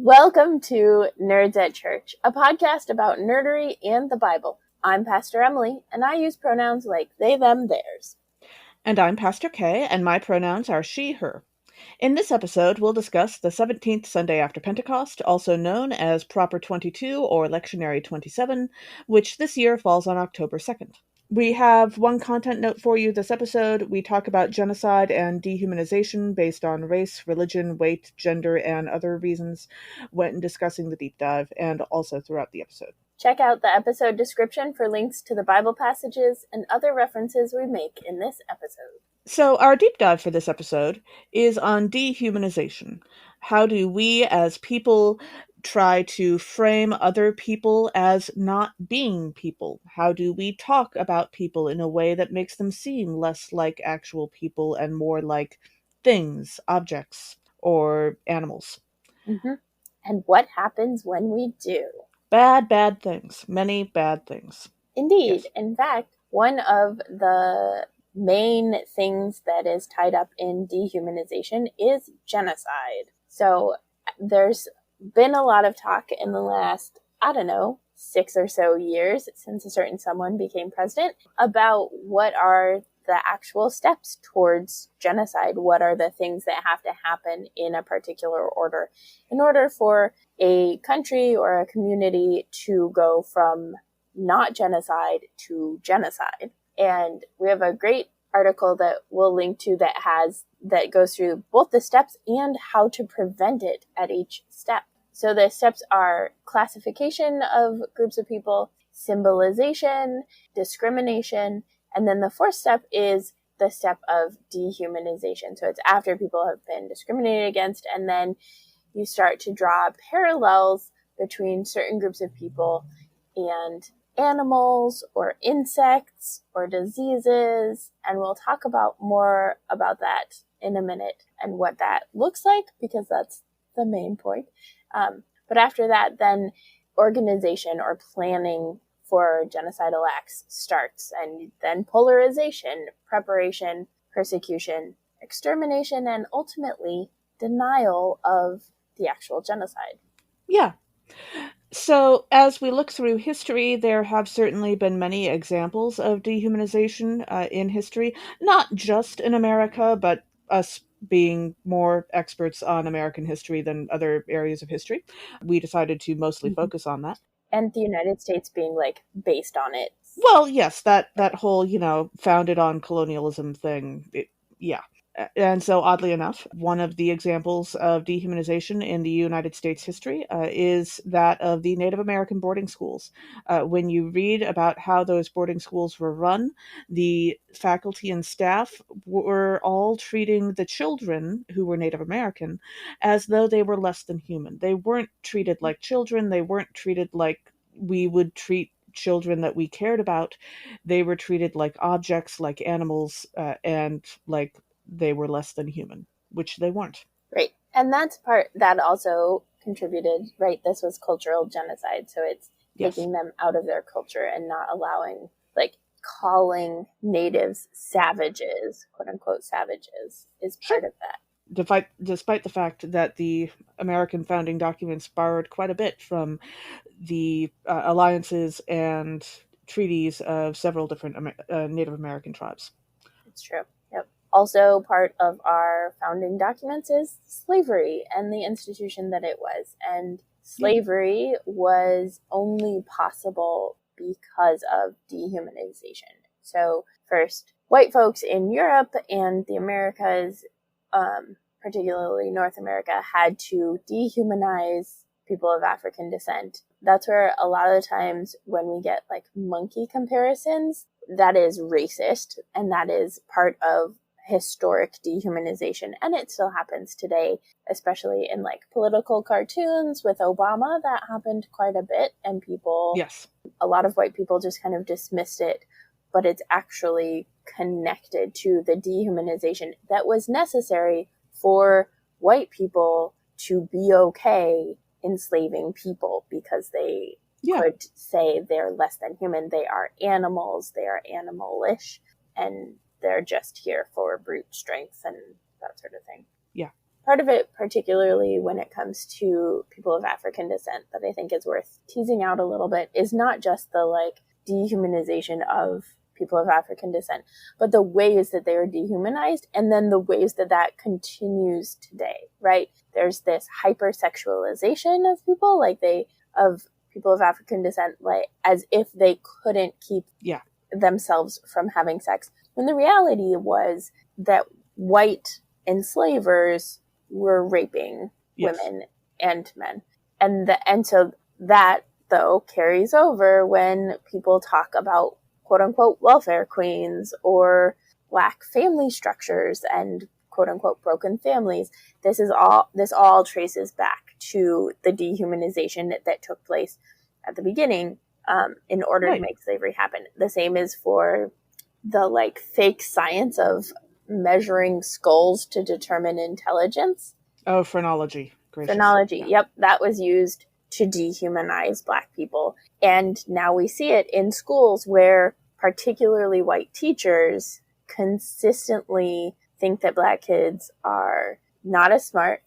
Welcome to Nerds at Church, a podcast about nerdery and the Bible. I'm Pastor Emily, and I use pronouns like they, them, theirs. And I'm Pastor Kay, and my pronouns are she, her. In this episode, we'll discuss the 17th Sunday after Pentecost, also known as Proper 22 or Lectionary 27, which this year falls on October 2nd. We have one content note for you this episode. We talk about genocide and dehumanization based on race, religion, weight, gender, and other reasons when discussing the deep dive, and also throughout the episode. Check out the episode description for links to the Bible passages and other references we make in this episode. So our deep dive for this episode is on dehumanization. How do we as people try to frame other people as not being people? How do we talk about people in a way that makes them seem less like actual people and more like things, objects, or animals? Mm-hmm. And what happens when we do? Bad things. Many bad things. Indeed. Yes. In fact, one of the main things that is tied up in dehumanization is genocide. So there's been a lot of talk in the last, 6 or so years since a certain someone became president about what are the actual steps towards genocide. What are the things that have to happen in a particular order in order for a country or a community to go from not genocide to genocide. And we have a great article that we'll link to that goes through both the steps and how to prevent it at each step. So the steps are classification of groups of people, symbolization, discrimination, and then the fourth step is the step of dehumanization. So it's after people have been discriminated against, and then you start to draw parallels between certain groups of people and animals or insects or diseases, and we'll talk about more about that in a minute and what that looks like, because that's the main point. But after that, then organization or planning for genocidal acts starts, and then polarization, preparation, persecution, extermination, and ultimately denial of the actual genocide. Yeah. So, as we look through history, there have certainly been many examples of dehumanization in history, not just in America, but us being more experts on American history than other areas of history. We decided to mostly focus on that. And the United States being based on it. Well, yes, that whole, founded on colonialism thing, yeah. And so, oddly enough, one of the examples of dehumanization in the United States history is that of the Native American boarding schools. When you read about how those boarding schools were run, the faculty and staff were all treating the children who were Native American as though they were less than human. They weren't treated like children. They weren't treated like we would treat children that we cared about. They were treated like objects, like animals, and like they were less than human, which they weren't. Right. And that's part that also contributed, right? This was cultural genocide. So it's taking them out of their culture and not allowing, calling natives savages, quote unquote savages, is part of that. Despite the fact that the American founding documents borrowed quite a bit from the alliances and treaties of several different Native American tribes. It's true. Yep. Also, part of our founding documents is slavery and the institution that it was. And slavery was only possible because of dehumanization. So first, white folks in Europe and the Americas, particularly North America, had to dehumanize people of African descent. That's where a lot of the times when we get monkey comparisons, that is racist, and that is part of historic dehumanization, and it still happens today, especially in political cartoons with Obama. That happened quite a bit, and a lot of white people just kind of dismissed it, but it's actually connected to the dehumanization that was necessary for white people to be okay enslaving people, because they could say they're less than human. They are animals. They are animalish, and they're just here for brute strength and that sort of thing. Yeah. part of it, particularly when it comes to people of African descent, that I think is worth teasing out a little bit is not just the like dehumanization of people of African descent, but the ways that they are dehumanized, and then the ways that that continues today, right? There's this hypersexualization of people, of people of African descent, like as if they couldn't keep themselves from having sex. When the reality was that white enslavers were raping women and men. And so that, though, carries over when people talk about quote unquote welfare queens or Black family structures and quote unquote broken families. This all traces back to the dehumanization that took place at the beginning in order to make slavery happen. The same is for the like fake science of measuring skulls to determine intelligence. Oh, phrenology. Gracious. Phrenology, yep, that was used to dehumanize Black people. And now we see it in schools where particularly white teachers consistently think that Black kids are not as smart,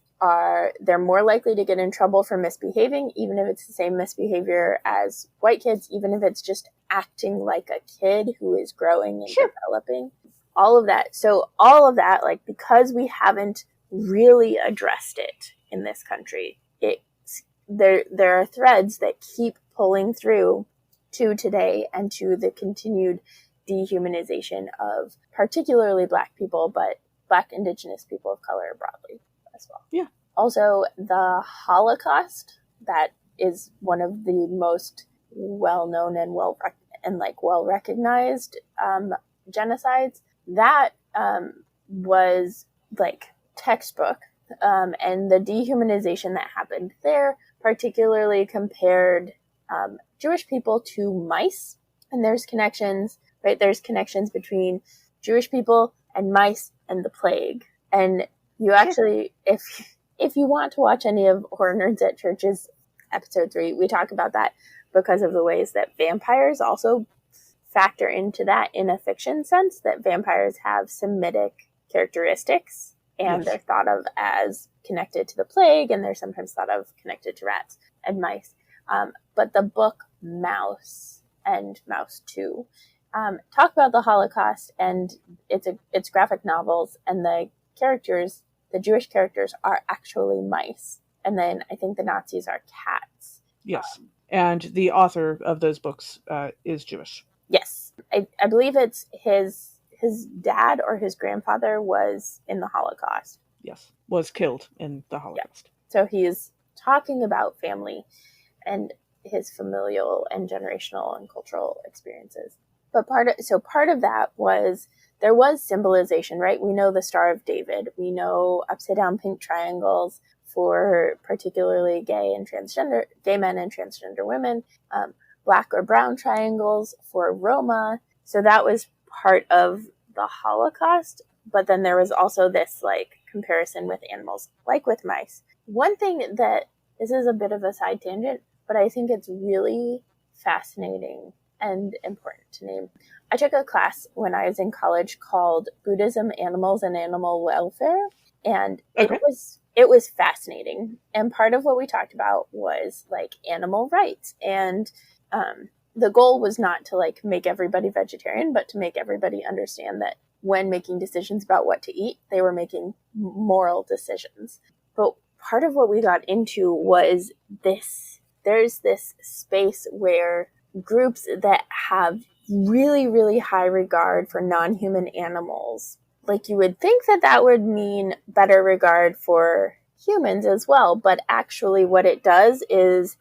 they're more likely to get in trouble for misbehaving, even if it's the same misbehavior as white kids, even if it's just acting like a kid who is growing and developing. All of that. So all of that, like, because we haven't really addressed it in this country, there are threads that keep pulling through to today and to the continued dehumanization of particularly Black people, but Black Indigenous people of color broadly as well. Yeah. Also, the Holocaust, that is one of the most well-known and well-recognized genocides. That was like textbook, and the dehumanization that happened there particularly compared Jewish people to mice. And there's connections, right? There's connections between Jewish people and mice and the plague. And you actually, if you want to watch any of Horror Nerds at Church's episode 3, we talk about that because of the ways that vampires also factor into that in a fiction sense, that vampires have Semitic characteristics and they're thought of as connected to the plague, and they're sometimes thought of connected to rats and mice. But the book Mouse and Mouse 2 talk about the Holocaust, and it's graphic novels, and the Jewish characters are actually mice. And then I think the Nazis are cats. Yes. And the author of those books is Jewish. Yes. I believe it's his dad or his grandfather was in the Holocaust. Yes. Was killed in the Holocaust. Yeah. So he is talking about family and his familial and generational and cultural experiences. But part of that was, there was symbolization, right? We know the Star of David. We know upside down pink triangles for particularly gay men and transgender women, Black or brown triangles for Roma. So that was part of the Holocaust. But then there was also this like comparison with animals, like with mice. One thing that, this is a bit of a side tangent, but I think it's really fascinating and important to name. I took a class when I was in college called Buddhism, Animals, and Animal Welfare, and it was fascinating. And part of what we talked about was like animal rights, and the goal was not to like make everybody vegetarian, but to make everybody understand that when making decisions about what to eat, they were making moral decisions. But part of what we got into was there's this space where groups that have really, really high regard for non-human animals, like you would think that would mean better regard for humans as well. But actually what it does is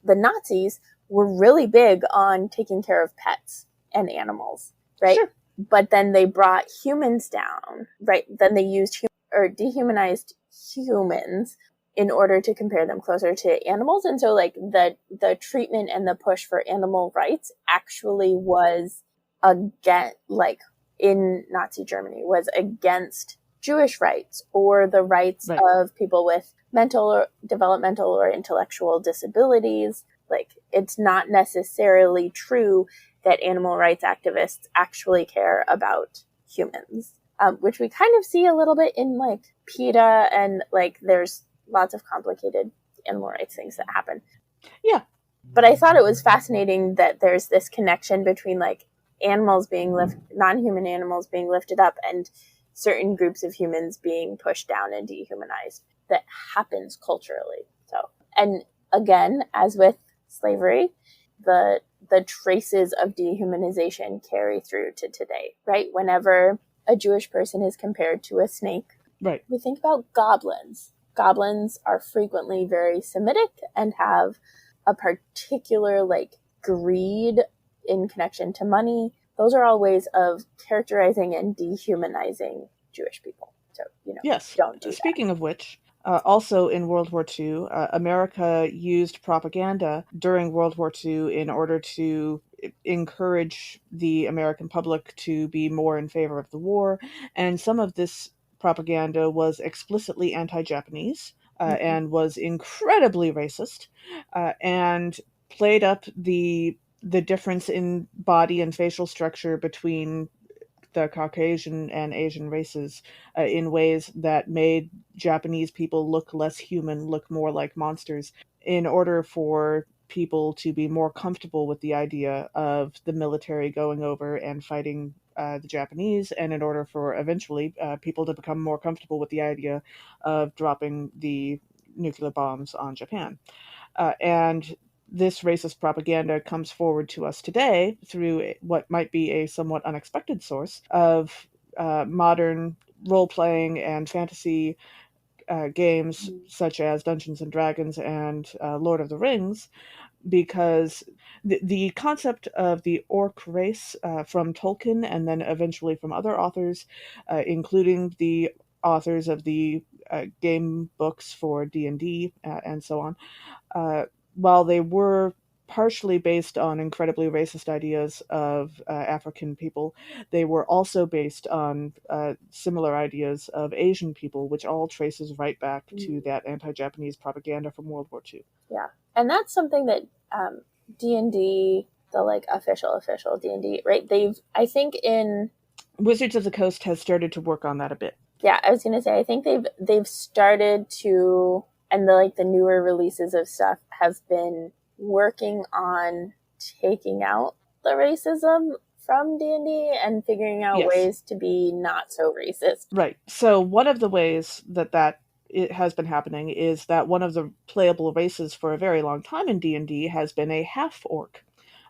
the Nazis were really big on taking care of pets and animals, right? Sure. But then they brought humans down, right? Then they used dehumanized humans in order to compare them closer to animals. And so like the treatment and the push for animal rights actually was in Nazi Germany, was against Jewish rights or the rights of people with mental or developmental or intellectual disabilities. Like, it's not necessarily true that animal rights activists actually care about humans. which we kind of see a little bit in like PETA, and like there's lots of complicated animal rights things that happen. Yeah. But I thought it was fascinating that there's this connection between like animals being non-human animals being lifted up and certain groups of humans being pushed down and dehumanized that happens culturally. So, and again, as with slavery, the traces of dehumanization carry through to today, right? Whenever a Jewish person is compared to a snake, right, we think about goblins. Goblins are frequently very Semitic and have a particular like greed in connection to money. Those are all ways of characterizing and dehumanizing Jewish people. So, yes. don't do Speaking that. of which, also in World War II, America used propaganda during World War II in order to encourage the American public to be more in favor of the war. And some of this propaganda was explicitly anti-Japanese and was incredibly racist and played up the difference in body and facial structure between the Caucasian and Asian races in ways that made Japanese people look less human, look more like monsters, in order for people to be more comfortable with the idea of the military going over and fighting the Japanese, and in order for eventually people to become more comfortable with the idea of dropping the nuclear bombs on Japan. And this racist propaganda comes forward to us today through what might be a somewhat unexpected source of modern role playing and fantasy games such as Dungeons and Dragons and Lord of the Rings, because the concept of the orc race from Tolkien and then eventually from other authors, including the authors of the game books for D&D and so on, while they were partially based on incredibly racist ideas of African people, they were also based on similar ideas of Asian people, which all traces right back to that anti-Japanese propaganda from World War II. Yeah, and that's something that D&D, the like official D&D, right? I think in Wizards of the Coast has started to work on that a bit. Yeah, I was gonna say I think they've started to, and the newer releases of stuff have been working on taking out the racism from D&D and figuring out ways to be not so racist. Right. So one of the ways that it has been happening is that one of the playable races for a very long time in D&D has been a half-orc.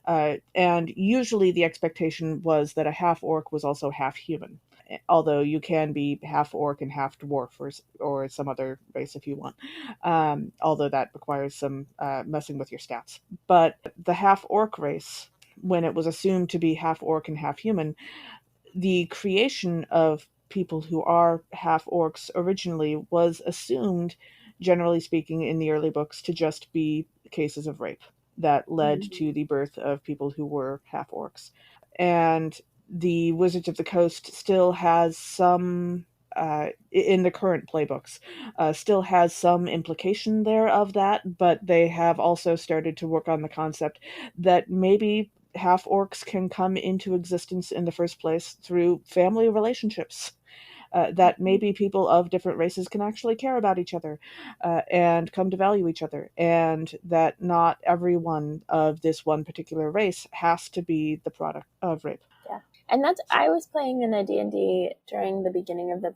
And usually the expectation was that a half-orc was also half-human, although you can be half-orc and half-dwarf or some other race if you want, although that requires some messing with your stats. But the half-orc race, when it was assumed to be half-orc and half-human, the creation of people who are half orcs originally was assumed, generally speaking, in the early books to just be cases of rape that led to the birth of people who were half orcs. And the Wizards of the Coast still has some, in the current playbooks, still has some implication there of that, but they have also started to work on the concept that maybe half orcs can come into existence in the first place through family relationships. That maybe people of different races can actually care about each other and come to value each other, and that not everyone of this one particular race has to be the product of rape. Yeah, and I was playing in a D&D during the beginning of the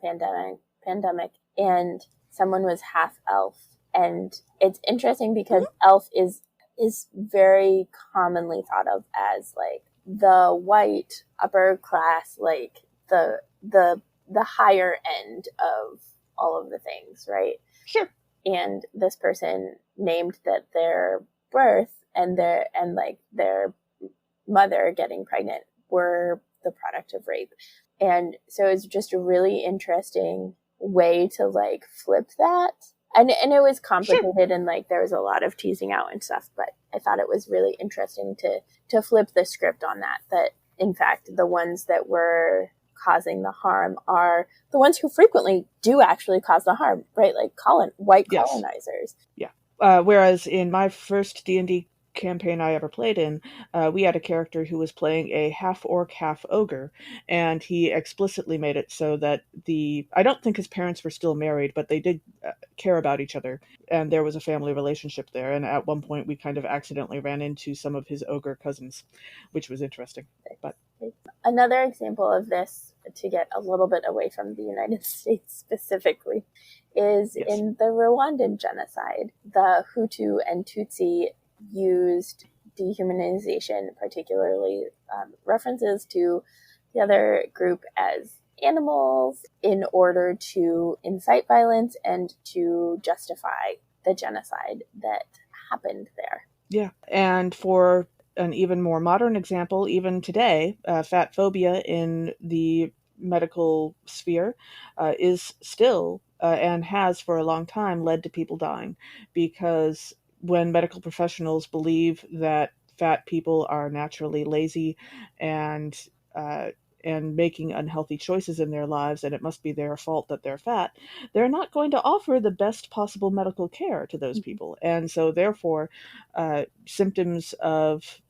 pandemic, and someone was half elf, and it's interesting because elf is very commonly thought of as like the white upper class, like the higher end of all of the things, right? Sure. And this person named that their birth and their mother getting pregnant were the product of rape. And so it's just a really interesting way to like flip that. And it was complicated, and like there was a lot of teasing out and stuff, but I thought it was really interesting to flip the script on that in fact the ones that were causing the harm are the ones who frequently do actually cause the harm, right? Like white colonizers. Yeah. Whereas in my first D&D campaign I ever played in, we had a character who was playing a half orc, half ogre, and he explicitly made it so that I don't think his parents were still married, but they did care about each other, and there was a family relationship there. And at one point, we kind of accidentally ran into some of his ogre cousins, which was interesting. But another example of this, to get a little bit away from the United States specifically, is yes. in the Rwandan genocide. The Hutu and Tutsi used dehumanization, particularly references to the other group as animals, in order to incite violence and to justify the genocide that happened there. Yeah. And for an even more modern example, even today, fat phobia in the medical sphere is still and has for a long time led to people dying, because when medical professionals believe that fat people are naturally lazy and uh, and making unhealthy choices in their lives, and it must be their fault that they're fat, they're not going to offer the best possible medical care to those people. And so, therefore, symptoms of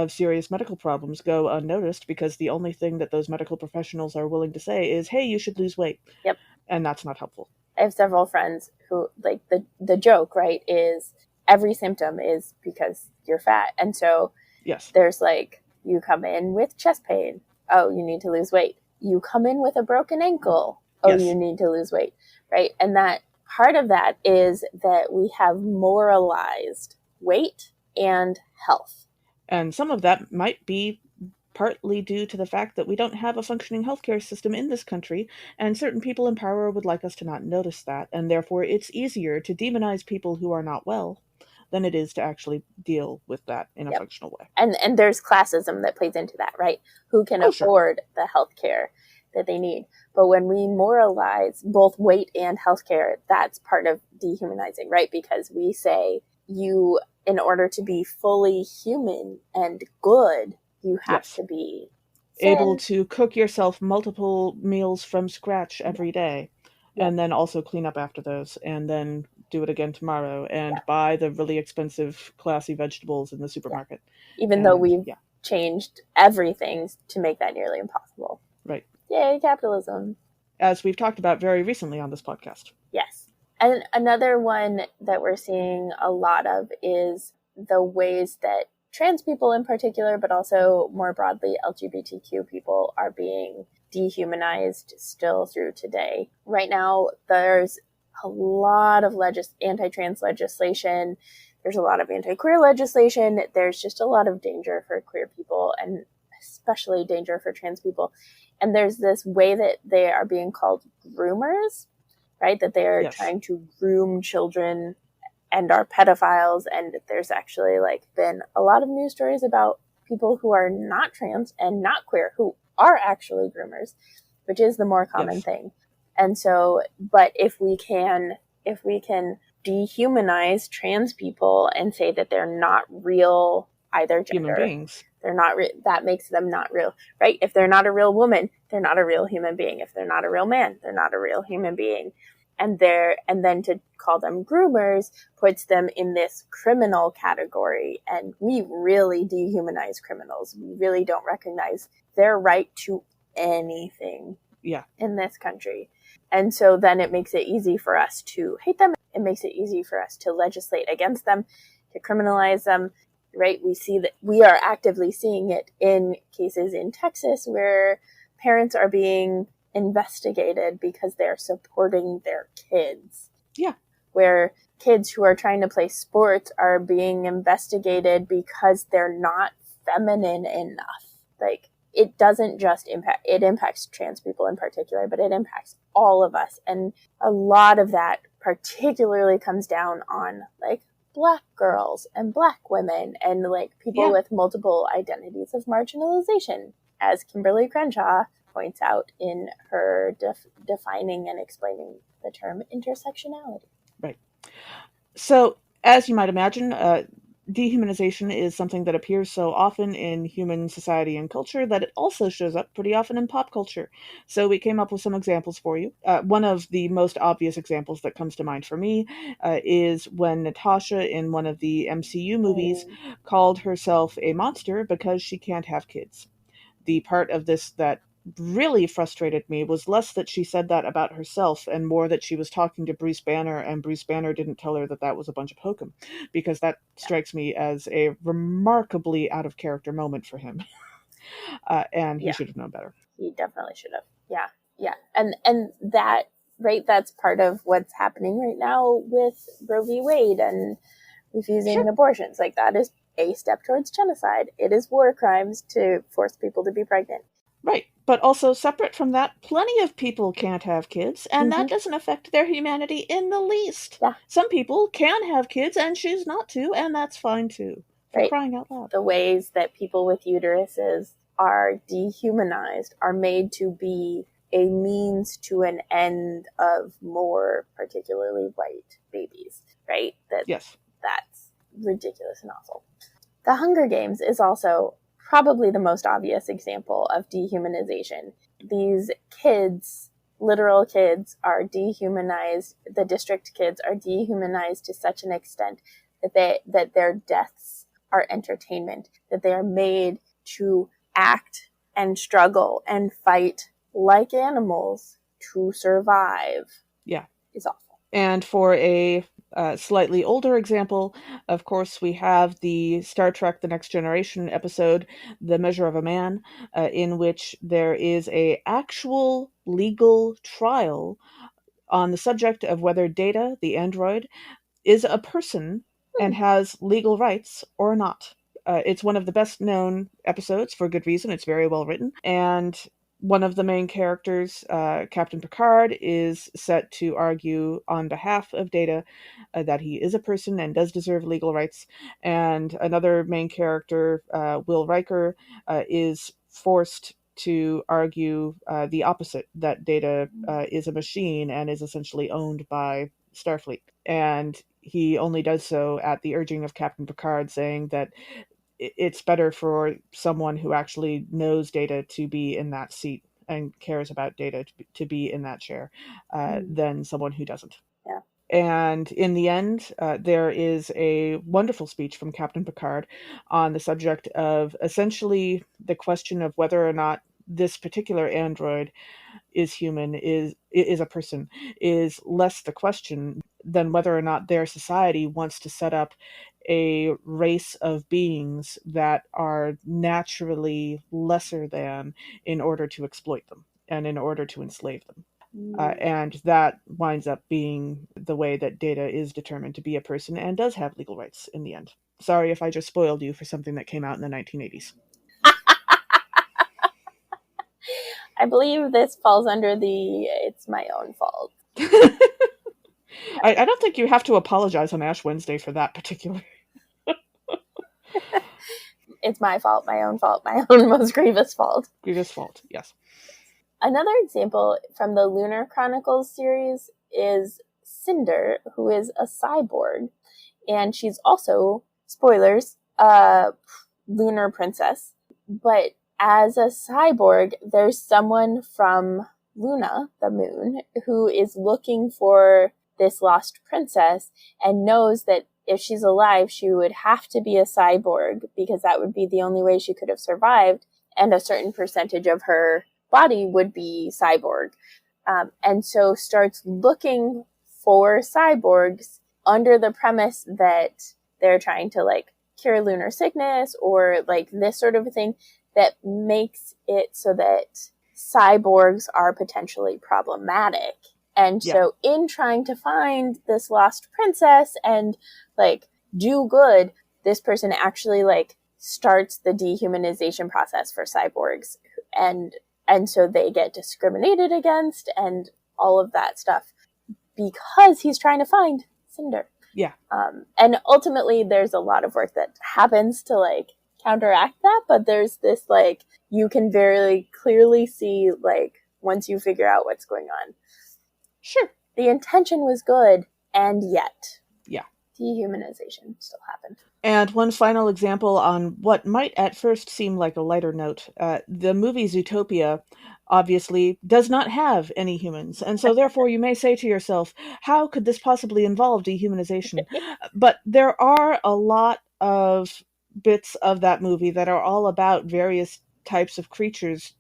serious medical problems go unnoticed, because the only thing that those medical professionals are willing to say is, "Hey, you should lose weight." Yep. And that's not helpful. I have several friends who, like, the joke, right, is every symptom is because you're fat. And so yes, there's like, you come in with chest pain. Oh, you need to lose weight. You come in with a broken ankle. Oh, yes. You need to lose weight, right? And that part of that is that we have moralized weight and health. And some of that might be partly due to the fact that we don't have a functioning healthcare system in this country, and certain people in power would like us to not notice that, and therefore it's easier to demonize people who are not well than it is to actually deal with that in a Yep. functional way. And there's classism that plays into that, right? Who can afford the health care that they need? But when we moralize both weight and healthcare, that's part of dehumanizing, right? Because we say, you, in order to be fully human and good, you have yes. to be able to cook yourself multiple meals from scratch every day, Yep. and then also clean up after those, and then do it again tomorrow, and buy the really expensive classy vegetables in the supermarket. Even though we've changed everything to make that nearly impossible. Right. Yay, capitalism. As we've talked about very recently on this podcast. Yes. And another one that we're seeing a lot of is the ways that trans people in particular, but also more broadly LGBTQ people, are being dehumanized still through today. Right now, there's a lot of anti-trans legislation. There's a lot of anti-queer legislation. There's just a lot of danger for queer people, and especially danger for trans people. And there's this way that they are being called groomers, right? That they are trying to groom children and are pedophiles. And there's actually been a lot of news stories about people who are not trans and not queer who are actually groomers, which is the more common thing. And so, but if we can dehumanize trans people and say that they're not real either gender, human beings, they're not that makes them not real, right? If they're not a real woman, they're not a real human being. If they're not a real man, they're not a real human being. And then to call them groomers puts them in this criminal category. And we really dehumanize criminals. We really don't recognize their right to anything in this country. And so then it makes it easy for us to hate them. It makes it easy for us to legislate against them, to criminalize them, right? We see that we are actively seeing it in cases in Texas where parents are being investigated because they're supporting their kids. Yeah. Where kids who are trying to play sports are being investigated because they're not feminine enough. It doesn't just it impacts trans people in particular, but it impacts all of us. And a lot of that particularly comes down on Black girls and Black women and people with multiple identities of marginalization, as Kimberly Crenshaw points out in her defining and explaining the term intersectionality. Right. So, as you might imagine, dehumanization is something that appears so often in human society and culture that it also shows up pretty often in pop culture. So we came up with some examples for you. One of the most obvious examples that comes to mind for me is when Natasha in one of the MCU movies Mm, called herself a monster because she can't have kids. The part of this that really frustrated me was less that she said that about herself and more that she was talking to Bruce Banner and Bruce Banner didn't tell her that that was a bunch of hokum, because that yeah, strikes me as a remarkably out of character moment for him. And he yeah, should have known better. he definitely should have. Yeah, yeah, and that right, that's part of what's happening right now with Roe v. Wade and refusing Sure. abortions. Like that is a step towards genocide. It is war crimes to force people to be pregnant. Right. But also, separate from that, plenty of people can't have kids, and that Mm-hmm. doesn't affect their humanity in the least. Yeah, Some people can have kids and choose not to, and that's fine too. For right. crying out loud. The ways that people with uteruses are dehumanized, are made to be a means to an end of more particularly white babies, right? Yes. That's ridiculous and awful. The Hunger Games is also probably the most obvious example of dehumanization. These kids, literal kids, are dehumanized. The district kids are dehumanized to such an extent that their deaths are entertainment, that they are made to act and struggle and fight like animals to survive. Yeah. Is awful. And for a slightly older example, of course, we have the Star Trek The Next Generation episode, The Measure of a Man, in which there is a actual legal trial on the subject of whether Data, the android, is a person and Hmm. has legal rights or not. It's one of the best known episodes for good reason. It's very well written. And one of the main characters, Captain Picard, is set to argue on behalf of Data that he is a person and does deserve legal rights. And another main character, Will Riker, is forced to argue the opposite, that Data is a machine and is essentially owned by Starfleet. And he only does so at the urging of Captain Picard, saying that it's better for someone who actually knows Data to be in that seat and cares about Data to be in that chair Hmm. than someone who doesn't. Yeah. And in the end, there is a wonderful speech from Captain Picard on the subject of essentially the question of whether or not this particular android is human, is a person, is less the question than whether or not their society wants to set up a race of beings that are naturally lesser than in order to exploit them and in order to enslave them. Mm. And that winds up being the way that Data is determined to be a person and does have legal rights in the end. Sorry if I just spoiled you for something that came out in the 1980s. I believe this falls under the it's my own fault. I don't think you have to apologize on Ash Wednesday for that particular It's my fault, my own fault, my own most grievous fault. grievous fault. Yes. Another example from the Lunar Chronicles series is Cinder, who is a cyborg, and she's also, spoilers, a lunar princess. But as a cyborg, there's someone from Luna, the moon, who is looking for this lost princess and knows that if she's alive, she would have to be a cyborg because that would be the only way she could have survived. And a certain percentage of her body would be cyborg. And so starts looking for cyborgs under the premise that they're trying to like cure lunar sickness or like this sort of a thing that makes it so that cyborgs are potentially problematic. And Yeah. so in trying to find this lost princess and like do good, this person actually like starts the dehumanization process for cyborgs and so they get discriminated against and all of that stuff because he's trying to find Cinder. Yeah. And ultimately, there's a lot of work that happens to like counteract that, but there's this like you can very clearly see like once you figure out what's going on. Sure. The intention was good, and yet Yeah. dehumanization still happened. And one final example on what might at first seem like a lighter note, the movie Zootopia obviously does not have any humans. And so therefore you may say to yourself, how could this possibly involve dehumanization? But there are a lot of bits of that movie that are all about various types of creatures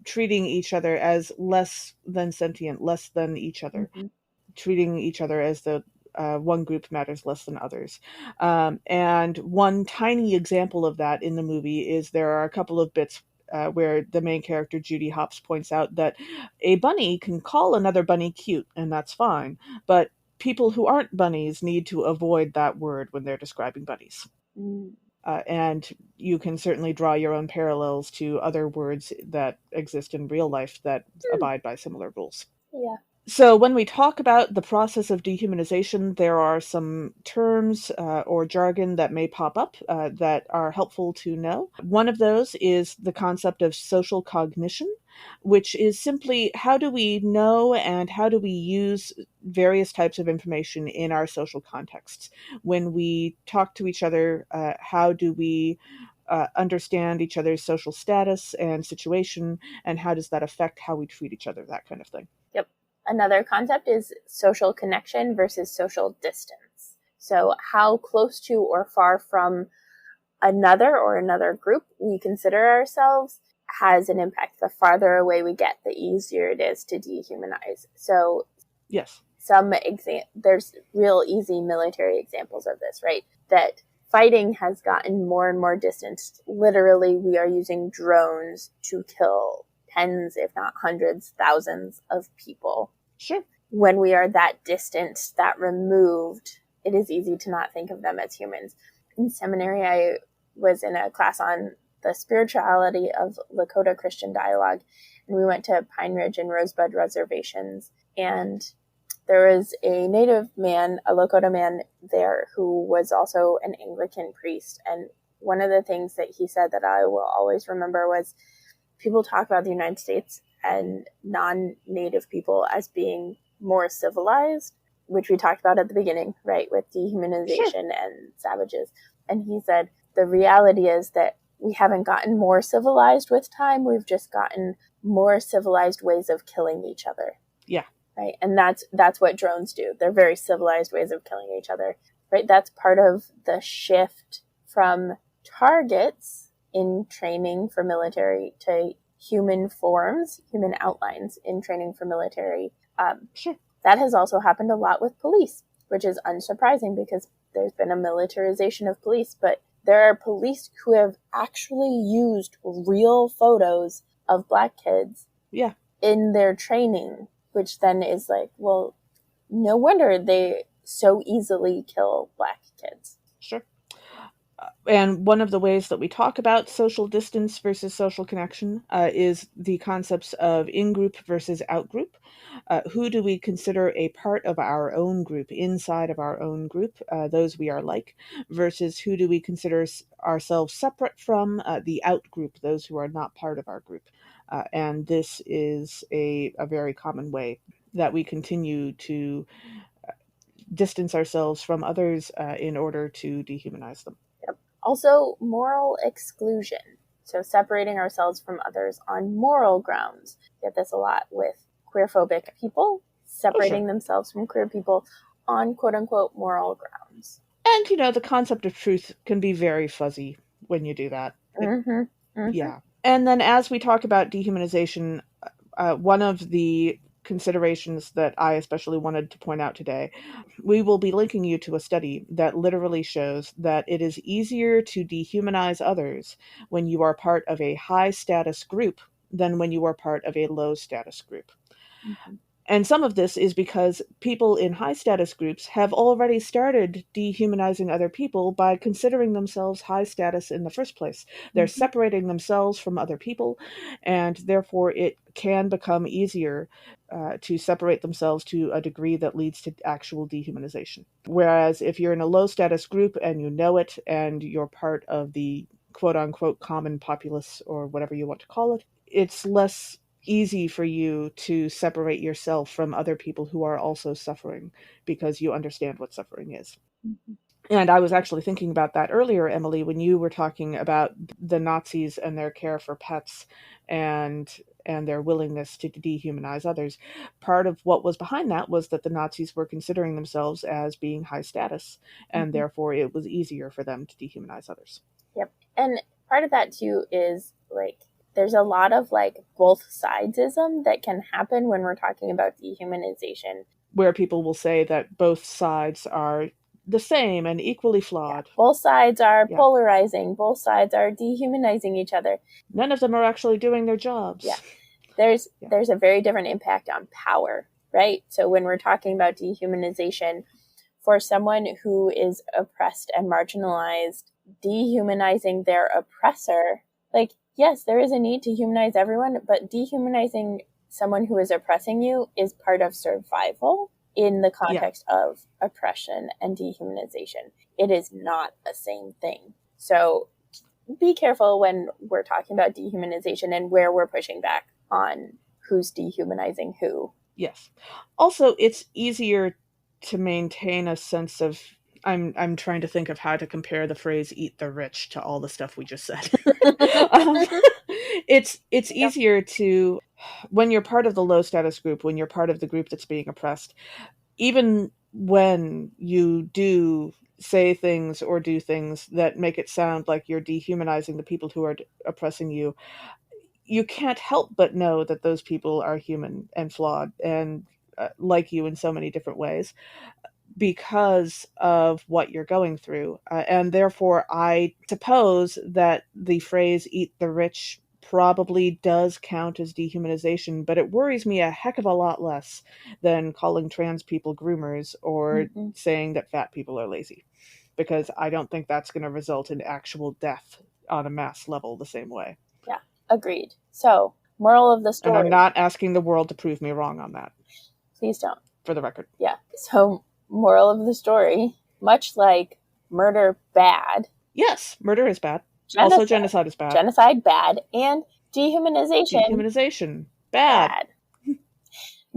treating each other as less than sentient, less than each other, Mm-hmm. treating each other as the one group matters less than others. And one tiny example of that in the movie is there are a couple of bits where the main character, Judy Hopps, points out that a bunny can call another bunny cute, and that's fine, but people who aren't bunnies need to avoid that word when they're describing bunnies. Mm. And you can certainly draw your own parallels to other words that exist in real life that abide by similar rules. Yeah. So, when we talk about the process of dehumanization, there are some terms or jargon that may pop up that are helpful to know. One of those is the concept of social cognition, which is simply how do we know and how do we use various types of information in our social contexts. When we talk to each other, how do we understand each other's social status and situation, and how does that affect how we treat each other, that kind of thing. Yep. Another concept is social connection versus social distance. So, how close to or far from another group we consider ourselves has an impact. The farther away we get, the easier it is to dehumanize. So, Yes. There's real easy military examples of this, right? That fighting has gotten more and more distant. Literally, we are using drones to kill tens, if not hundreds, thousands of people. Sure. When we are that distant, that removed, it is easy to not think of them as humans. In seminary, I was in a class on the spirituality of Lakota Christian dialogue, and we went to Pine Ridge and Rosebud reservations, and there was a native man, a Lakota man there, who was also an Anglican priest. And one of the things that he said that I will always remember was people talk about the United States and non-native people as being more civilized, which we talked about at the beginning, right, with dehumanization Sure. and savages. And he said, the reality is that we haven't gotten more civilized with time. We've just gotten more civilized ways of killing each other. Yeah. Right. And that's what drones do. They're very civilized ways of killing each other. Right. That's part of the shift from targets in training for military to human forms, human outlines in training for military. Sure. That has also happened a lot with police, which is unsurprising because there's been a militarization of police, but there are police who have actually used real photos of Black kids Yeah. in their training, which then is like, well, no wonder they so easily kill Black kids. Sure. And one of the ways that we talk about social distance versus social connection is the concepts of in-group versus out-group. Who do we consider a part of our own group, inside of our own group, those we are like, versus who do we consider ourselves separate from, the out-group, those who are not part of our group. And this is a very common way that we continue to distance ourselves from others in order to dehumanize them. Yep. Also, moral exclusion. So separating ourselves from others on moral grounds. Get this a lot with queerphobic people, separating themselves from queer people on quote unquote moral grounds. And, the concept of truth can be very fuzzy when you do that. Yeah. And then as we talk about dehumanization, one of the considerations that I especially wanted to point out today, we will be linking you to a study that literally shows that it is easier to dehumanize others when you are part of a high status group than when you are part of a low status group. Mm-hmm. And some of this is because people in high status groups have already started dehumanizing other people by considering themselves high status in the first place. They're separating themselves from other people, and therefore it can become easier to separate themselves to a degree that leads to actual dehumanization. Whereas if you're in a low status group and you know it, and you're part of the quote unquote common populace or whatever you want to call it, it's less easy for you to separate yourself from other people who are also suffering because you understand what suffering is. And I was actually thinking about that earlier, Emily, when you were talking about the Nazis and their care for pets and their willingness to dehumanize others. Part of what was behind that was that the Nazis were considering themselves as being high status, and Mm-hmm. therefore it was easier for them to dehumanize others. Yep. And part of that too is like there's a lot of like both sidesism that can happen when we're talking about dehumanization. Where people will say that both sides are the same and equally flawed. Yeah. Both sides are Yeah. polarizing. Both sides are dehumanizing each other. None of them are actually doing their jobs. Yeah. There's a very different impact on power, right? So when we're talking about dehumanization, for someone who is oppressed and marginalized, dehumanizing their oppressor, like, yes, there is a need to humanize everyone, but dehumanizing someone who is oppressing you is part of survival in the context of oppression and dehumanization. It is not the same thing. So be careful when we're talking about dehumanization and where we're pushing back on who's dehumanizing who. Yes. Also, it's easier to maintain a sense of I'm trying to think of how to compare the phrase "eat the rich" to all the stuff we just said. um, it's easier to, when you're part of the low status group, when you're part of the group that's being oppressed, even when you do say things or do things that make it sound like you're dehumanizing the people who are oppressing you, you can't help but know that those people are human and flawed and like you in so many different ways because of what you're going through. And therefore, I suppose that the phrase "eat the rich" probably does count as dehumanization, but it worries me a heck of a lot less than calling trans people groomers or saying that fat people are lazy, because I don't think that's going to result in actual death on a mass level the same way. Yeah, agreed. So, moral of the story. And I'm not asking the world to prove me wrong on that. Please don't. For the record. Yeah. So, moral of the story, much like murder bad. Yes, murder is bad. Also, genocide is bad. Genocide bad. And dehumanization. Dehumanization bad.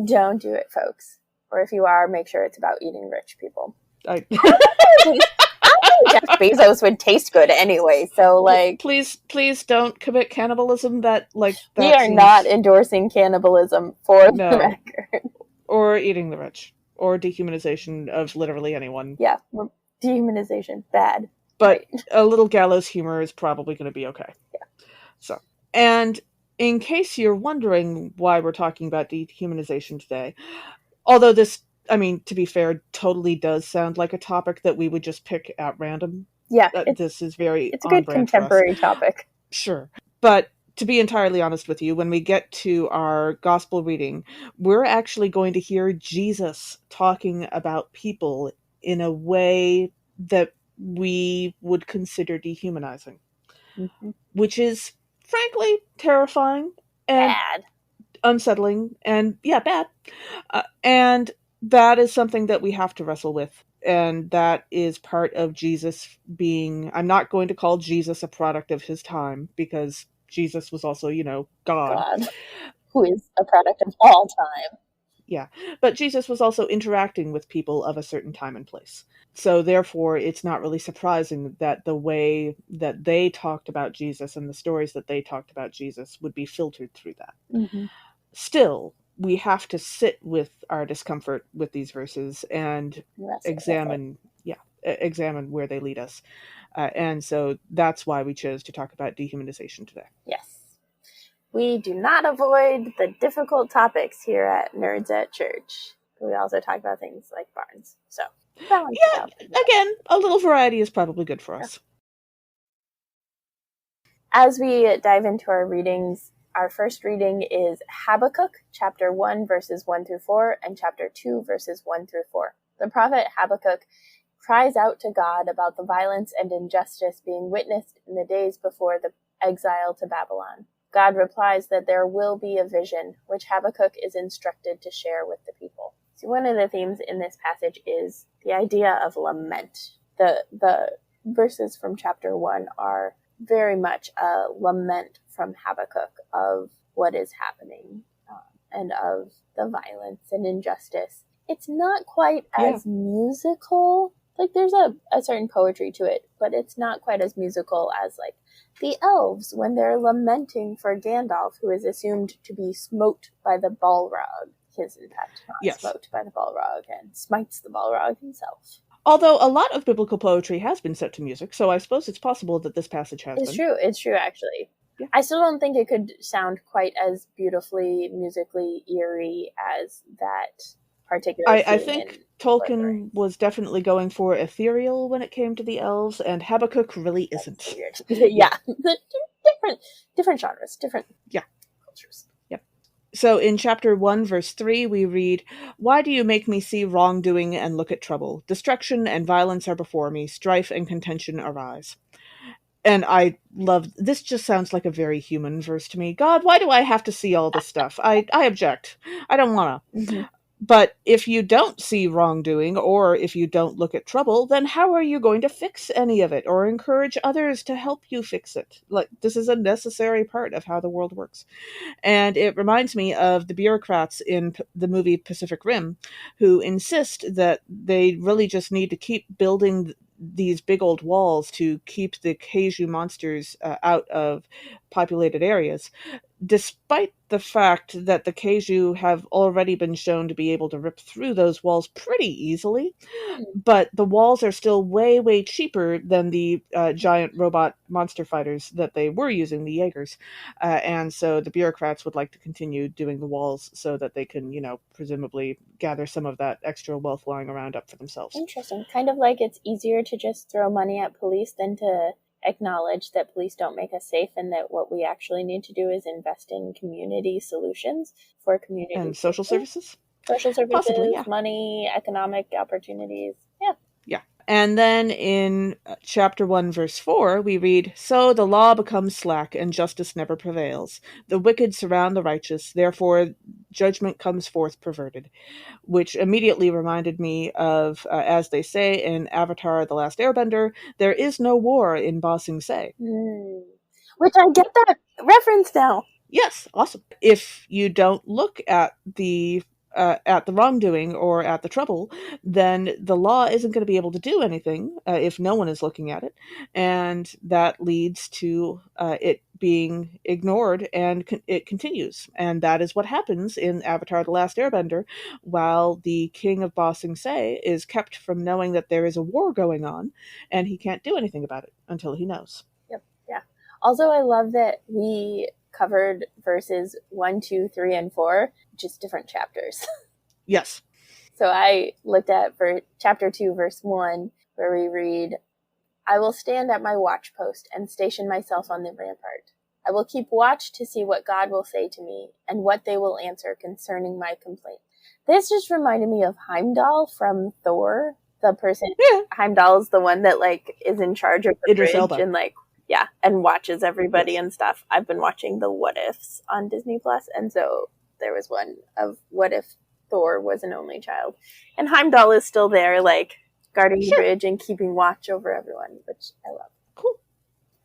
Don't do it, folks. Or if you are, make sure it's about eating rich people. I think Jeff Bezos would taste good anyway, so like please don't commit cannibalism. That we are not endorsing cannibalism for the record. Or eating the rich. Or dehumanization of literally anyone. Yeah, dehumanization, bad. But a little gallows humor is probably going to be okay. Yeah. So, and in case you're wondering why we're talking about dehumanization today, although this, I mean, to be fair, totally does sound like a topic that we would just pick at random. Yeah, this is very it's a good contemporary topic. Sure. But to be entirely honest with you, when we get to our gospel reading, we're actually going to hear Jesus talking about people in a way that we would consider dehumanizing, which is frankly terrifying and bad, unsettling, and bad. And that is something that we have to wrestle with. And that is part of Jesus being, I'm not going to call Jesus a product of his time, because Jesus was also, God. Who is a product of all time. Yeah. But Jesus was also interacting with people of a certain time and place. So therefore, it's not really surprising that the way that they talked about Jesus and the stories that they talked about Jesus would be filtered through that. Still, we have to sit with our discomfort with these verses and examine where they lead us. And so that's why we chose to talk about dehumanization today. Yes. We do not avoid the difficult topics here at Nerds at Church. We also talk about things like barns. So, again, a little variety is probably good for us. As we dive into our readings, our first reading is Habakkuk, chapter 1, verses 1 through 4, and chapter 2, verses 1 through 4. The prophet Habakkuk cries out to God about the violence and injustice being witnessed in the days before the exile to Babylon. God replies that there will be a vision, which Habakkuk is instructed to share with the people. So one of the themes in this passage is the idea of lament. The verses from chapter 1 are very much a lament from Habakkuk of what is happening and of the violence and injustice. It's not quite as musical. like there's a certain poetry to it, but it's not quite as musical as like the elves when they're lamenting for Gandalf, who is assumed to be smote by the Balrog. His in fact not Yes. smote by the Balrog and smites the Balrog himself. Although a lot of biblical poetry has been set to music, so I suppose it's possible that this passage has It's been. true. It's true, actually. Yeah. I still don't think it could sound quite as beautifully musically eerie as that particular scene. I think Tolkien was definitely going for ethereal when it came to the elves, and Habakkuk really isn't. Yeah. different genres, different cultures. Yep. So in chapter 1, verse 3, we read, "Why do you make me see wrongdoing and look at trouble? Destruction and violence are before me, strife and contention arise." And I love, this just sounds like a very human verse to me. God, why do I have to see all this stuff? I object. I don't want to. Mm-hmm. But if you don't see wrongdoing, or if you don't look at trouble, then how are you going to fix any of it or encourage others to help you fix it? Like, this is a necessary part of how the world works. And it reminds me of the bureaucrats in the movie Pacific Rim, who insist that they really just need to keep building these big old walls to keep the kaiju monsters out of populated areas, despite the fact that the kaiju have already been shown to be able to rip through those walls pretty easily. But the walls are still way, way cheaper than the giant robot monster fighters that they were using, the Jaegers. And so the bureaucrats would like to continue doing the walls so that they can, presumably gather some of that extra wealth lying around up for themselves. Interesting. Kind of like it's easier to just throw money at police than to acknowledge that police don't make us safe, and that what we actually need to do is invest in community solutions for community and social services. Social services, possibly, yeah. Money, economic opportunities. Yeah. Yeah. And then in chapter 1, verse 4, we read, "So the law becomes slack and justice never prevails. The wicked surround the righteous, therefore judgment comes forth perverted," which immediately reminded me of, as they say in Avatar The Last Airbender, there is no war in Ba Sing Se. Which I get that reference now. Yes, awesome. If you don't look at the wrongdoing or at the trouble, then the law isn't going to be able to do anything if no one is looking at it, and that leads to it being ignored, and it continues. And that is what happens in Avatar The Last Airbender, while the king of Ba Sing Se is kept from knowing that there is a war going on, and he can't do anything about it until he knows. Yep, yeah. Also, I love that we covered verses 1, 2, 3, and 4, just different chapters. Yes. So I looked at for chapter 2, verse 1, where we read, "I will stand at my watch post and station myself on the rampart. I will keep watch to see what God will say to me and what they will answer concerning my complaint." This just reminded me of Heimdall from Thor. The person, Heimdall is the one that is in charge of the Idris bridge Elba. and watches everybody and stuff. I've been watching the What Ifs on Disney Plus, and so there was one of what if Thor was an only child, and Heimdall is still there, guarding the bridge and keeping watch over everyone, which I love. Cool.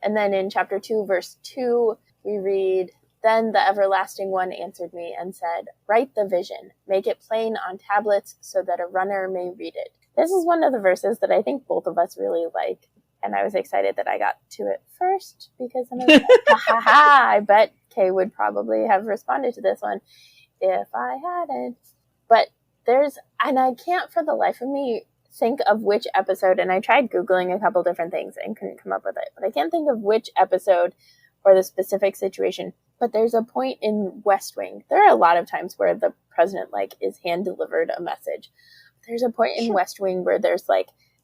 And then in chapter 2, verse 2, we read, "Then the everlasting one answered me and said, write the vision, make it plain on tablets so that a runner may read it." This is one of the verses that I think both of us really like. And I was excited that I got to it first, because then I was like, I bet Kay would probably have responded to this one if I hadn't. But and I can't for the life of me think of which episode, and I tried Googling a couple different things and couldn't come up with it, but I can't think of which episode or the specific situation. But there's a point in West Wing. There are a lot of times where the president is hand delivered a message. There's a point in West Wing where there's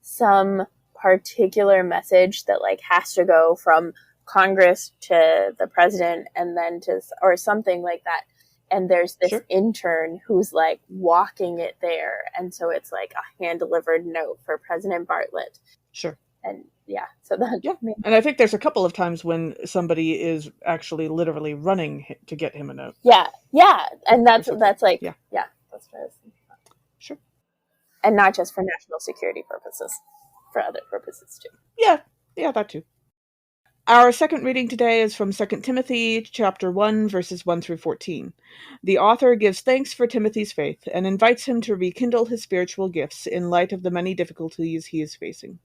some particular message that has to go from Congress to the president and then or something like that. And there's this intern who's walking it there. And so it's a hand delivered note for President Bartlett. Sure. And so that. Yeah. And I think there's a couple of times when somebody is actually literally running to get him a note. Yeah. Yeah. And that's that's what I was thinking about. Sure. And not just for national security purposes, for other purposes too. Yeah, that too. Our second reading today is from 2 Timothy chapter 1, verses 1 through 14. The author gives thanks for Timothy's faith and invites him to rekindle his spiritual gifts in light of the many difficulties he is facing.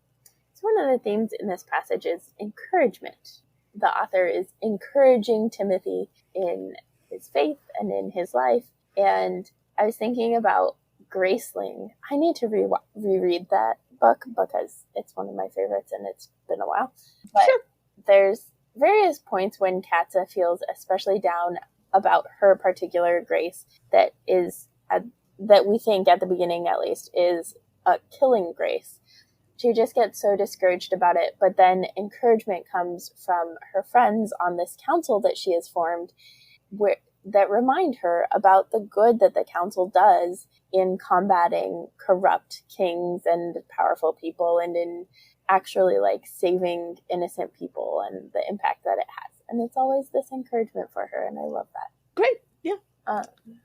So one of the themes in this passage is encouragement. The author is encouraging Timothy in his faith and in his life. And I was thinking about Graceling. I need to reread that book because it's one of my favorites and it's been a while. But Sure. There's various points when Katza feels especially down about her particular grace that is, that we think at the beginning at least, is a killing grace. She just gets so discouraged about it, but then encouragement comes from her friends on this council that she has formed that remind her about the good that the council does in combating corrupt kings and powerful people and in actually like saving innocent people and the impact that it has. And it's always this encouragement for her, and I love that. Great, yeah.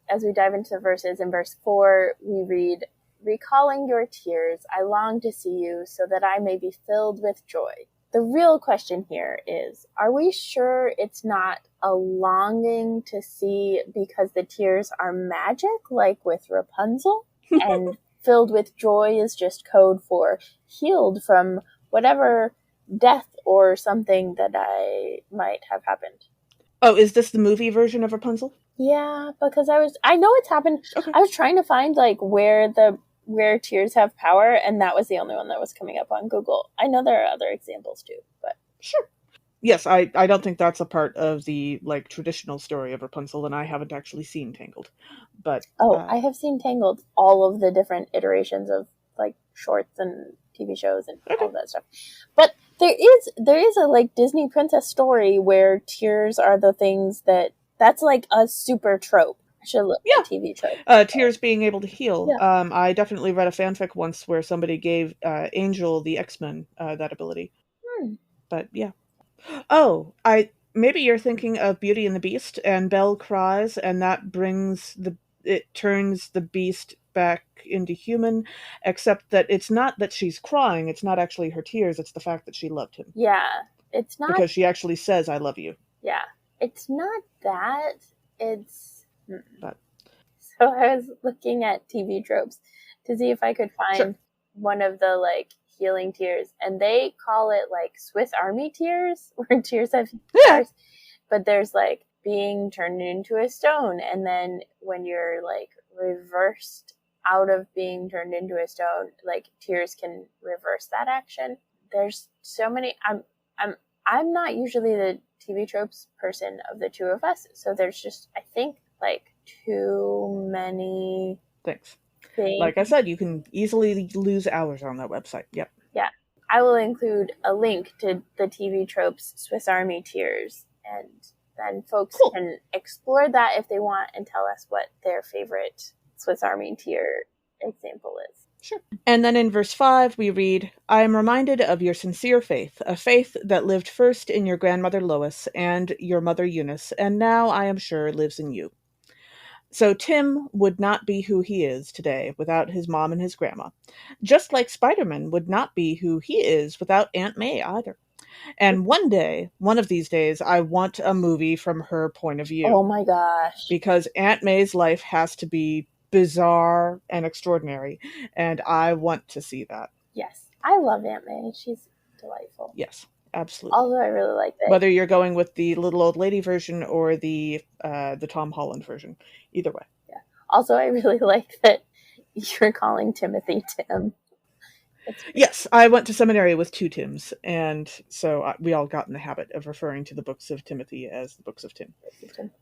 As we dive into the verses, in verse 4, we read, "Recalling your tears, I long to see you so that I may be filled with joy." The real question here is, are we sure it's not a longing to see because the tears are magic, like with Rapunzel? And filled with joy is just code for healed from whatever death or something that I might have happened. Oh, is this the movie version of Rapunzel? Yeah, because I know it's happened. Okay. I was trying to find like where tears have power, and that was the only one that was coming up on Google. I know there are other examples too, but sure. Yes, I don't think that's a part of the like traditional story of Rapunzel, and I haven't actually seen Tangled. But I have seen Tangled, all of the different iterations of like shorts and TV shows and all of that stuff. But there is a like Disney princess story where tears are the things that's like a super trope. I should look at TV trope. Tears being able to heal. Yeah. I definitely read a fanfic once where somebody gave Angel the X-Men that ability. But yeah. Oh, maybe you're thinking of Beauty and the Beast, and Belle cries, and that turns the beast back into human, except that it's not that she's crying, it's not actually her tears, it's the fact that she loved him. Yeah, it's not... Because she actually says, "I love you." Yeah, it's not that, it's... But. So I was looking at TV tropes to see if I could find one of the, like, healing tears, and they call it like Swiss Army tears, where tears have tears, but there's like being turned into a stone, and then when you're like reversed out of being turned into a stone, like tears can reverse that action. There's so many. I'm not usually the TV tropes person of the two of us, so there's just, I think, like too many things. Like I said, you can easily lose hours on that website. Yep. Yeah. I will include a link to the TV tropes Swiss Army tears, and then folks can explore that if they want and tell us what their favorite Swiss Army tear example is. Sure. And then in verse 5, we read, "I am reminded of your sincere faith, a faith that lived first in your grandmother Lois and your mother Eunice, and now I am sure lives in you." So Tim would not be who he is today without his mom and his grandma. Just like Spider-Man would not be who he is without Aunt May either. And one of these days, I want a movie from her point of view. Oh my gosh. Because Aunt May's life has to be bizarre and extraordinary, and I want to see that. Yes. I love Aunt May. She's delightful. Yes. Absolutely. Also, I really like that. Whether you're going with the little old lady version or the Tom Holland version, either way. Yeah. Also, I really like that you're calling Timothy Tim. Yes, I went to seminary with two Tims, and so we all got in the habit of referring to the books of Timothy as the books of Tim.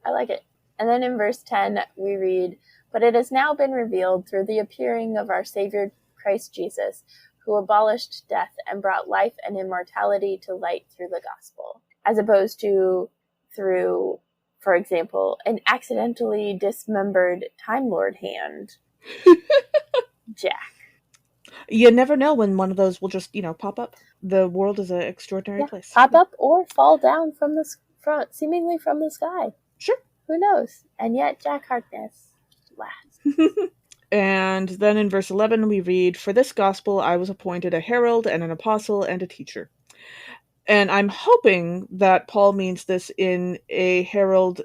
I like it. And then in verse 10, we read, "But it has now been revealed through the appearing of our Savior Christ Jesus, who abolished death and brought life and immortality to light through the gospel," as opposed to through, for example, an accidentally dismembered Time Lord hand. Jack. You never know when one of those will just, pop up. The world is an extraordinary place. Pop up or fall down seemingly from the sky. Sure. Who knows? And yet Jack Harkness laughs. And then in verse 11 we read, "For this gospel I was appointed a herald and an apostle and a teacher." And I'm hoping that Paul means this in a herald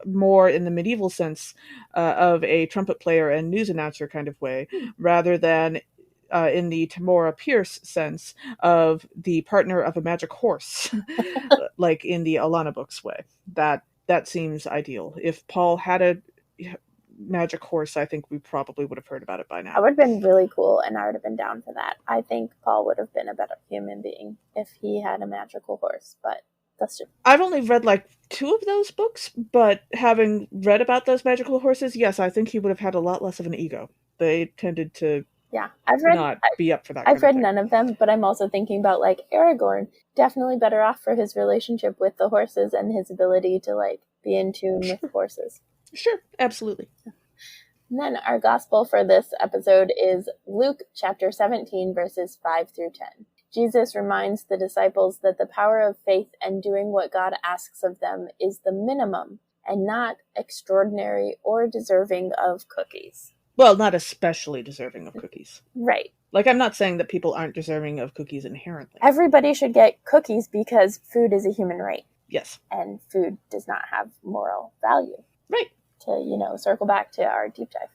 more in the medieval sense of a trumpet player and news announcer kind of way, rather than in the Tamora Pierce sense of the partner of a magic horse, like in the Alana books way. That seems ideal. If Paul had a magic horse, I think we probably would have heard about it by now. That would have been really cool, and I would have been down for that. I think Paul would have been a better human being if he had a magical horse, but that's just... I've only read like 2 of those books, but having read about those magical horses, yes, I think he would have had a lot less of an ego. They tended to not be up for that. I've read none of them, but I'm also thinking about like Aragorn, definitely better off for his relationship with the horses and his ability to like be in tune with horses. Sure, absolutely. And then our gospel for this episode is Luke chapter 17, verses 5 through 10. Jesus reminds the disciples that the power of faith and doing what God asks of them is the minimum and not extraordinary or deserving of cookies. Well, not especially deserving of cookies. Right. Like, I'm not saying that people aren't deserving of cookies inherently. Everybody should get cookies because food is a human right. Yes. And food does not have moral value. Right. To, circle back to our deep dive.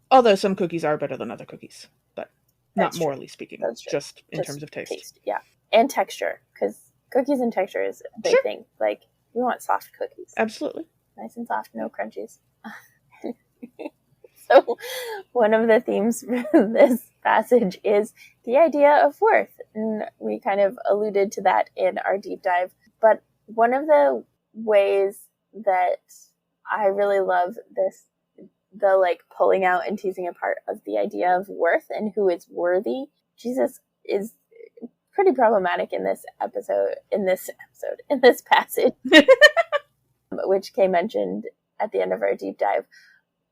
Although some cookies are better than other cookies, but not morally speaking. That's true. Just in terms of taste. Yeah. And texture, because cookies and texture is a big thing. Like, we want soft cookies. Absolutely. Nice and soft, no crunchies. So, one of the themes for this passage is the idea of worth. And we kind of alluded to that in our deep dive. But one of the ways that I really love this, the like pulling out and teasing apart of the idea of worth and who is worthy. Jesus is pretty problematic in this passage, which Kay mentioned at the end of our deep dive,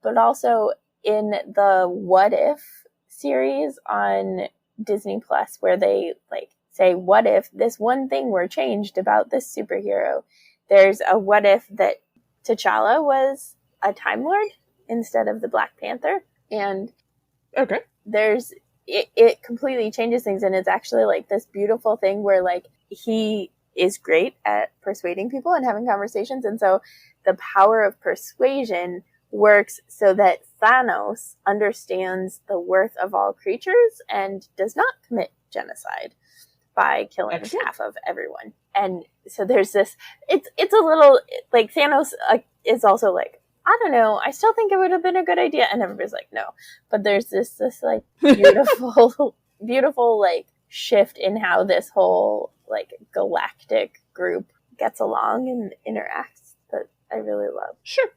but also in the What If series on Disney Plus, where they like say, what if this one thing were changed about this superhero? There's a what if that T'Challa was a Time Lord instead of the Black Panther, and there's it completely changes things, and it's actually like this beautiful thing where like he is great at persuading people and having conversations, and so the power of persuasion works so that Thanos understands the worth of all creatures and does not commit genocide by killing half of everyone. And so there's this, it's a little, like Thanos is also like, I don't know, I still think it would have been a good idea. And everybody's like, no. But there's this like beautiful, beautiful like shift in how this whole like galactic group gets along and interacts that I really love. Sure.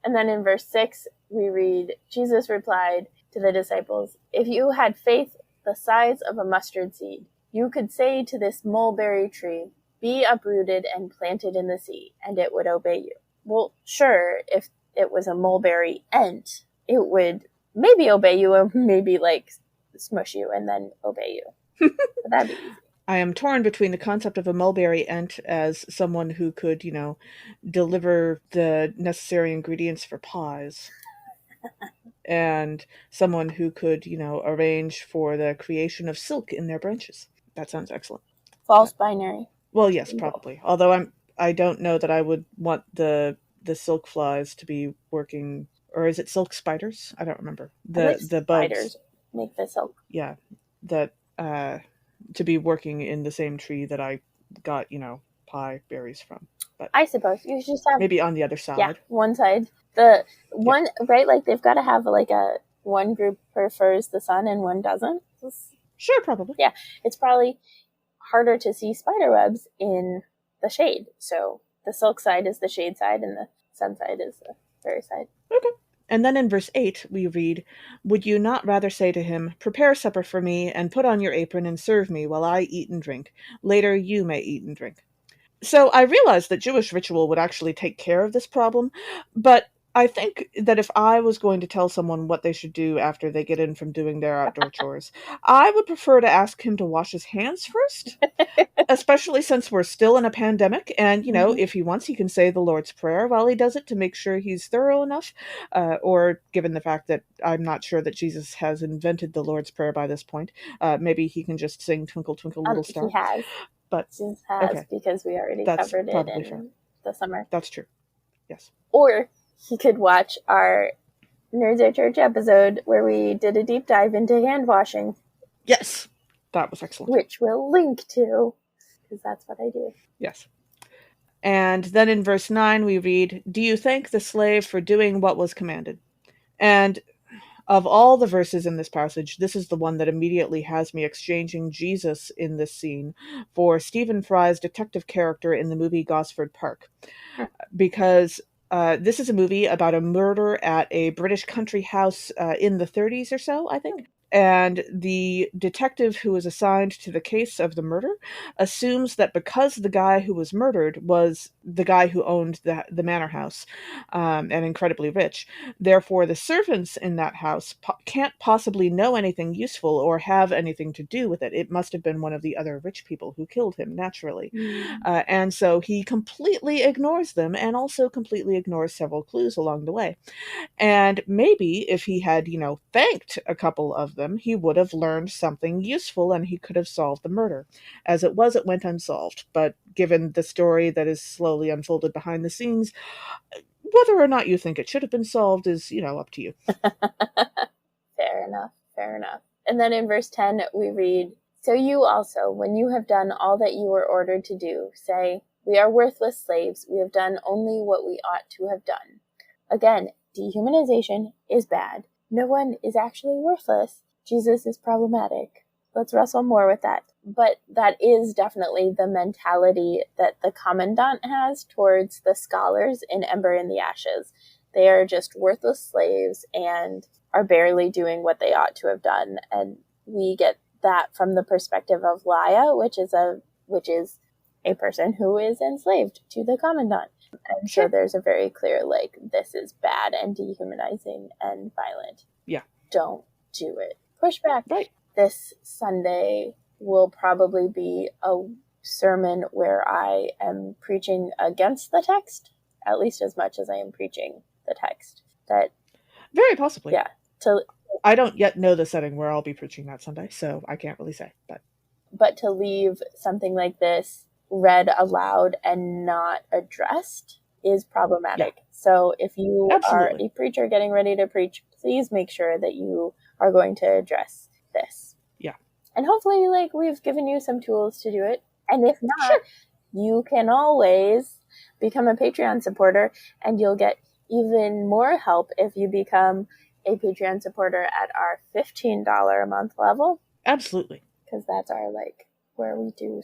And then in verse 6, we read, Jesus replied to the disciples, if you had faith the size of a mustard seed, you could say to this mulberry tree, be uprooted and planted in the sea, and it would obey you. Well, sure, if it was a mulberry ent, it would maybe obey you or maybe like smush you and then obey you. But that'd be easy. I am torn between the concept of a mulberry ent as someone who could, deliver the necessary ingredients for pies, and someone who could, arrange for the creation of silk in their branches. That sounds excellent. False binary. Well, yes, probably. Although I don't know that I would want the silk flies to be working, or is it silk spiders? I don't remember. The bugs spiders make the silk. Yeah, that to be working in the same tree that I got, pie berries from. But I suppose you should just have maybe on the other side. Yeah, one side. The one right, like they've got to have like a one group prefers the sun and one doesn't. Sure, probably. Yeah, it's probably harder to see spider webs in the shade. So the silk side is the shade side, and the sun side is the berry side. Okay. And then in verse 8, we read, would you not rather say to him, prepare supper for me, and put on your apron and serve me while I eat and drink. Later you may eat and drink. So I realized that Jewish ritual would actually take care of this problem, but I think that if I was going to tell someone what they should do after they get in from doing their outdoor chores, I would prefer to ask him to wash his hands first, especially since we're still in a pandemic. And, if he wants, he can say the Lord's Prayer while he does it to make sure he's thorough enough. Or given the fact that I'm not sure that Jesus has invented the Lord's Prayer by this point, maybe he can just sing Twinkle, Twinkle, Little Star. He has. but Jesus has, okay, because we already that's covered it probably fair. in the summer. That's true. Yes. Or he could watch our Nerds at Church episode where we did a deep dive into hand washing. Yes, that was excellent. Which we'll link to, because that's what I do. Yes. And then in verse 9 we read, "Do you thank the slave for doing what was commanded?" And of all the verses in this passage, this is the one that immediately has me exchanging Jesus in this scene for Stephen Fry's detective character in the movie Gosford Park. Because this is a movie about a murder at a British country house in the 30s or so, I think. And the detective who is assigned to the case of the murder assumes that because the guy who was murdered was the guy who owned the manor house and incredibly rich, therefore the servants in that house can't possibly know anything useful or have anything to do with it. It must have been one of the other rich people who killed him, naturally. And so he completely ignores them and also completely ignores several clues along the way. And maybe if he had, thanked a couple of them, he would have learned something useful and he could have solved the murder. As it was, it went unsolved. But given the story that is slowly unfolded behind the scenes, whether or not you think it should have been solved is, up to you. Fair enough. Fair enough. And then in verse 10, we read, "So you also, when you have done all that you were ordered to do, say, 'We are worthless slaves. We have done only what we ought to have done.'" Again, dehumanization is bad. No one is actually worthless. Jesus is problematic. Let's wrestle more with that. But that is definitely the mentality that the commandant has towards the scholars in Ember in the Ashes. They are just worthless slaves and are barely doing what they ought to have done. And we get that from the perspective of Laia, which is a person who is enslaved to the commandant. And Sure. so there's a very clear, this is bad and dehumanizing and violent. Yeah. Don't do it. Push back. Right. This Sunday will probably be a sermon where I am preaching against the text, at least as much as I am preaching the text. That very possibly. Yeah. I don't yet know the setting where I'll be preaching that Sunday, so I can't really say. But to leave something like this read aloud and not addressed is problematic. Yeah. So if you Absolutely. are a preacher getting ready to preach, please make sure that you are going to address this. Yeah. And hopefully, we've given you some tools to do it. And if not, sure, you can always become a Patreon supporter, and you'll get even more help if you become a Patreon supporter at our $15 a month level. Absolutely. Because that's our, where we do,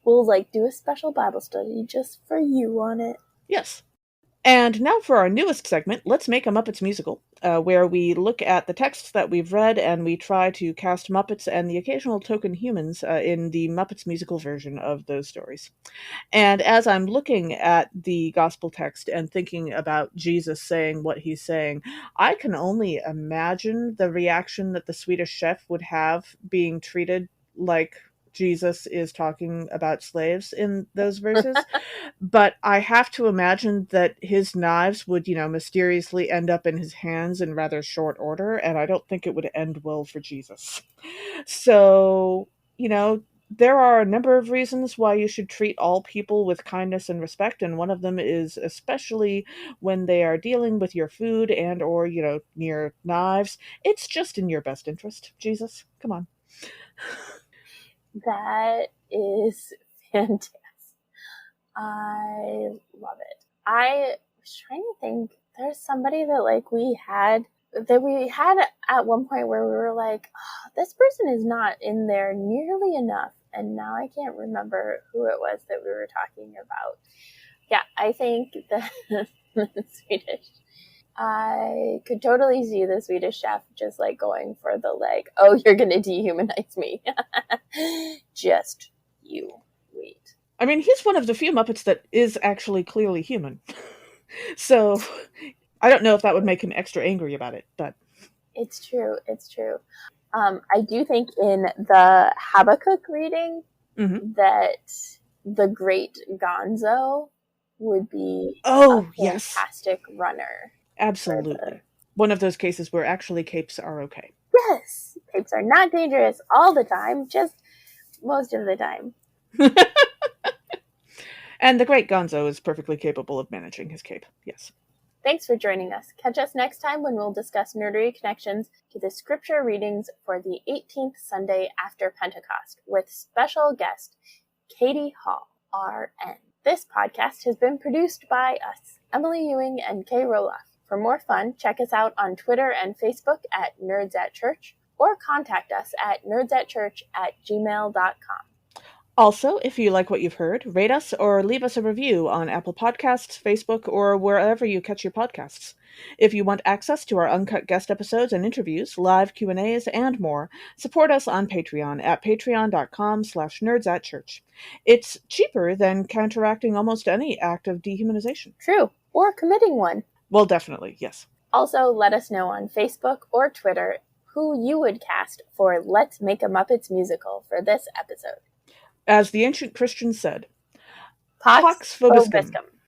we'll, do a special Bible study just for you on it. Yes. And now for our newest segment, Let's Make a Muppets Musical, where we look at the texts that we've read and we try to cast Muppets and the occasional token humans in the Muppets musical version of those stories. And as I'm looking at the gospel text and thinking about Jesus saying what he's saying, I can only imagine the reaction that the Swedish chef would have being treated like Jesus is talking about slaves in those verses. But I have to imagine that his knives would, mysteriously end up in his hands in rather short order, and I don't think it would end well for Jesus. So, there are a number of reasons why you should treat all people with kindness and respect, and one of them is especially when they are dealing with your food and or, near knives. It's just in your best interest, Jesus. Come on. That is fantastic. I love it. I was trying to think, there's somebody that we had at one point where we were like, oh, this person is not in there nearly enough. And now I can't remember who it was that we were talking about. Yeah, I think the Swedish, I could totally see the Swedish chef just going for the oh, you're going to dehumanize me. Just you wait. I mean, he's one of the few Muppets that is actually clearly human. So I don't know if that would make him extra angry about it, but it's true. It's true. I do think in the Habakkuk reading that the great Gonzo would be a fantastic runner. Absolutely. One of those cases where actually capes are okay. Yes. Capes are not dangerous all the time, just most of the time. And the great Gonzo is perfectly capable of managing his cape, yes. Thanks for joining us. Catch us next time when we'll discuss nerdery connections to the scripture readings for the 18th Sunday after Pentecost with special guest Katie Hall, RN. This podcast has been produced by us, Emily Ewing and Kay Rohloff. For more fun, check us out on Twitter and Facebook at Nerds at Church, or contact us at nerdsatchurch@gmail.com. Also, if you like what you've heard, rate us or leave us a review on Apple Podcasts, Facebook, or wherever you catch your podcasts. If you want access to our uncut guest episodes and interviews, live Q&As, and more, support us on Patreon at patreon.com/nerdsatchurch. It's cheaper than counteracting almost any act of dehumanization. True, or committing one. Well, definitely, yes. Also, let us know on Facebook or Twitter who you would cast for Let's Make a Muppets musical for this episode. As the ancient Christians said, Pax vobiscum.